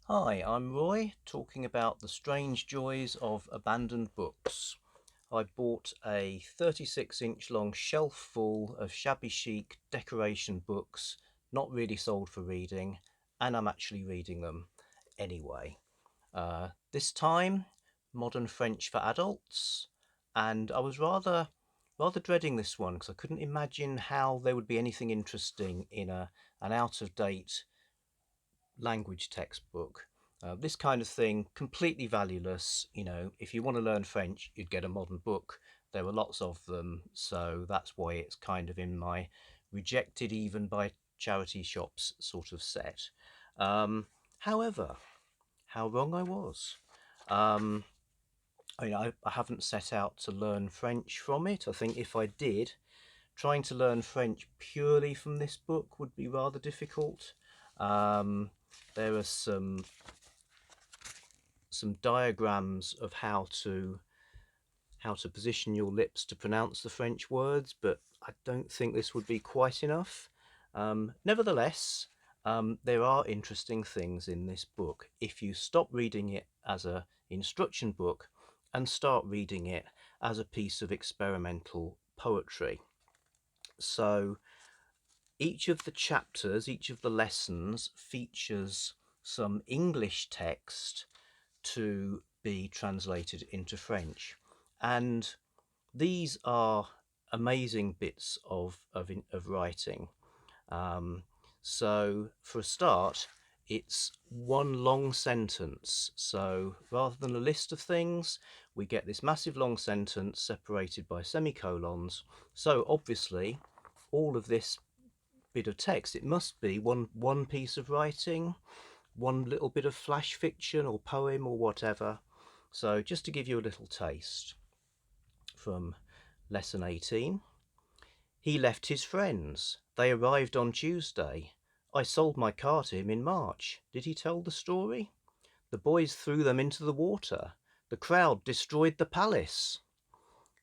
Hi, I'm Roy, talking about the strange joys of abandoned books. I bought a 36-inch long shelf full of shabby chic decoration books, not really sold for reading, and I'm actually reading them anyway. This time, modern French for adults, and I was rather dreading this one because I couldn't imagine how there would be anything interesting in an out of date language textbook. This kind of thing, completely valueless. You know, if you want to learn French, you'd get a modern book. There are lots of them, so that's why it's kind of in my rejected even by charity shops sort of set. However, how wrong I was. Um, I haven't set out to learn French from it. I think if I did, trying to learn French purely from this book would be rather difficult. Um, there are some diagrams of how to position your lips to pronounce the French words, but I don't think this would be quite enough. Nevertheless, there are interesting things in this book if you stop reading it as a instruction book and start reading it as a piece of experimental poetry. So each of the chapters, each of the lessons features some English text to be translated into French. And these are amazing bits of writing. Um, so, for a start, it's one long sentence. So, rather than a list of things, we get this massive long sentence separated by semicolons. So, obviously, all of this bit of text, it must be one piece of writing, one little bit of flash fiction or poem or whatever. So just to give you a little taste from lesson 18. He left his friends. They arrived on Tuesday. I sold my car to him in March. Did he tell the story? The boys threw them into the water. The crowd destroyed the palace.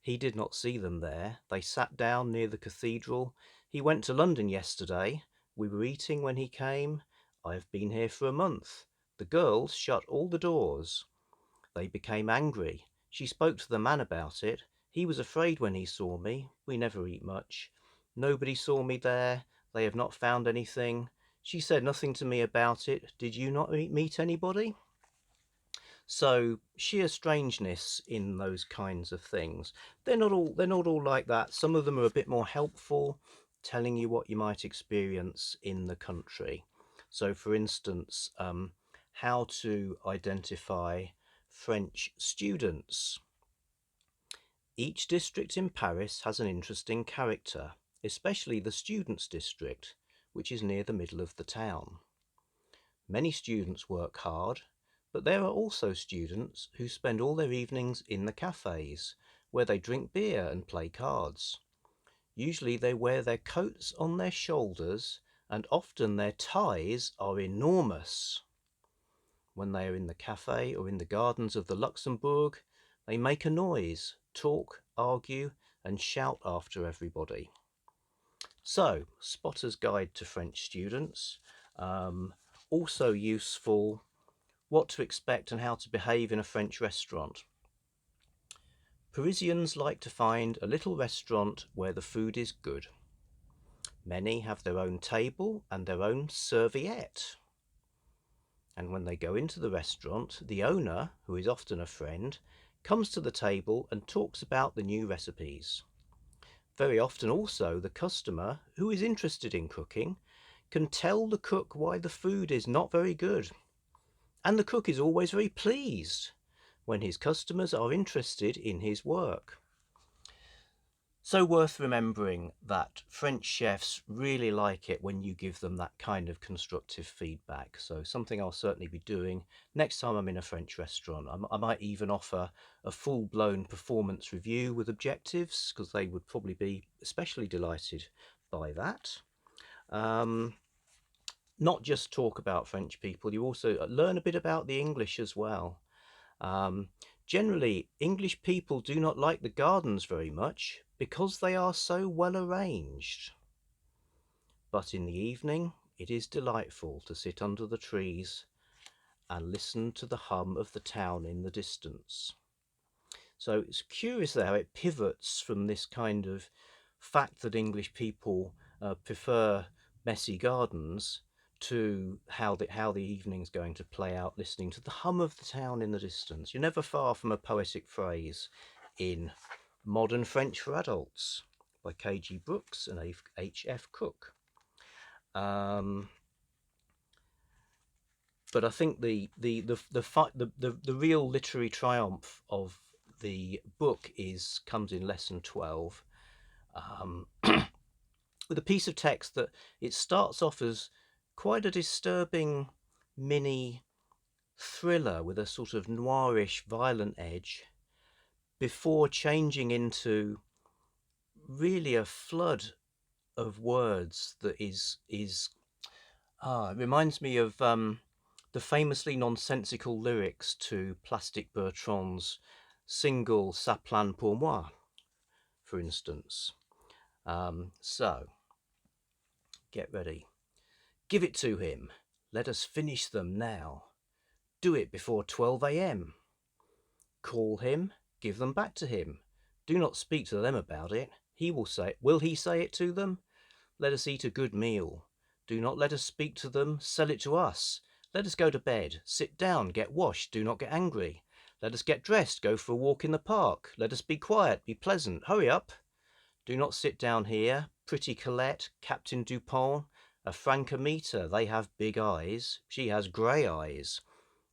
He did not see them there. They sat down near the cathedral. He went to London yesterday. We were eating when he came. I have been here for a month. The girls shut all the doors. They became angry. She spoke to the man about it. He was afraid when he saw me. We never eat much. Nobody saw me there. They have not found anything. She said nothing to me about it. Did you not meet anybody? So sheer strangeness in those kinds of things. They're not all like that. Some of them are a bit more helpful, telling you what you might experience in the country. So, for instance, how to identify French students. Each district in Paris has an interesting character, especially the students' district, which is near the middle of the town. Many students work hard, but there are also students who spend all their evenings in the cafes, where they drink beer and play cards. Usually they wear their coats on their shoulders, and often their ties are enormous. When they are in the cafe or in the gardens of the Luxembourg, they make a noise, talk, argue, and shout after everybody. So, Spotter's Guide to French Students. Also useful, what to expect and how to behave in a French restaurant. Parisians like to find a little restaurant where the food is good. Many have their own table and their own serviette. And when they go into the restaurant, the owner, who is often a friend, comes to the table and talks about the new recipes. Very often also the customer, who is interested in cooking, can tell the cook why the food is not very good. And the cook is always very pleased when his customers are interested in his work. So worth remembering that French chefs really like it when you give them that kind of constructive feedback. So something I'll certainly be doing next time I'm in a French restaurant. I might even offer a full-blown performance review with objectives, because they would probably be especially delighted by that. Um, Not just talk about French people, you also learn a bit about the English as well. Um, Generally, English people do not like the gardens very much because they are so well arranged. But in the evening, it is delightful to sit under the trees and listen to the hum of the town in the distance. So it's curious there how it pivots from this kind of fact that English people prefer messy gardens to how the evening's going to play out, listening to the hum of the town in the distance. You're never far from a poetic phrase in Modern French for Adults by K.G. Brooks and H.F. Cook. But I think the real literary triumph of the book comes in lesson 12, with a piece of text that it starts off as quite a disturbing mini thriller with a sort of noirish violent edge, before changing into really a flood of words that it reminds me of the famously nonsensical lyrics to Plastic Bertrand's single Ça plane pour moi, for instance. So, get ready. Give it to him. Let us finish them now. Do it before 12 a.m. Call him. Give them back to him. Do not speak to them about it. Will he say it to them? Let us eat a good meal. Do not let us speak to them. Sell it to us. Let us go to bed. Sit down. Get washed. Do not get angry. Let us get dressed. Go for a walk in the park. Let us be quiet. Be pleasant. Hurry up. Do not sit down here. Pretty Colette, Captain Dupont, a franc a metre. They have big eyes. She has grey eyes.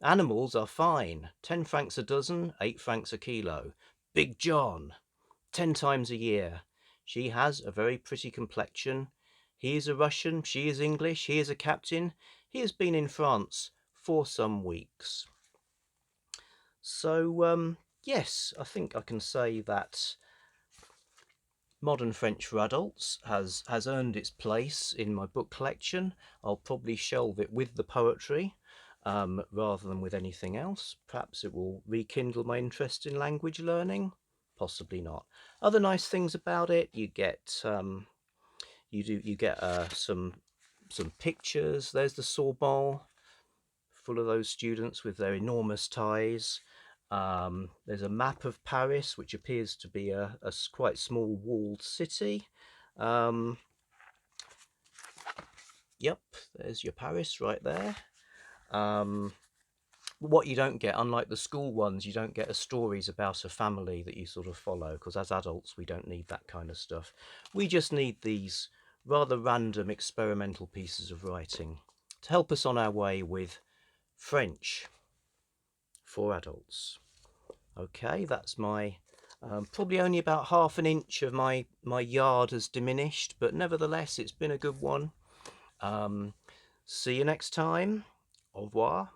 Animals are fine. 10 francs a dozen, 8 francs a kilo. Big John, 10 times a year. She has a very pretty complexion. He is a Russian. She is English. He is a captain. He has been in France for some weeks. So, yes, I think I can say that Modern French for Adults has earned its place in my book collection. I'll probably shelve it with the poetry rather than with anything else. Perhaps it will rekindle my interest in language learning. Possibly not. Other nice things about it: you get some pictures. There's the Sorbonne, full of those students with their enormous ties. There's a map of Paris, which appears to be a quite small walled city. Yep, there's your Paris right there. What you don't get, unlike the school ones, you don't get stories about a family that you sort of follow, because as adults we don't need that kind of stuff. We just need these rather random experimental pieces of writing to help us on our way with French for adults. Okay, that's my probably only about half an inch of my yard has diminished, but nevertheless it's been a good one. See you next time. Au revoir.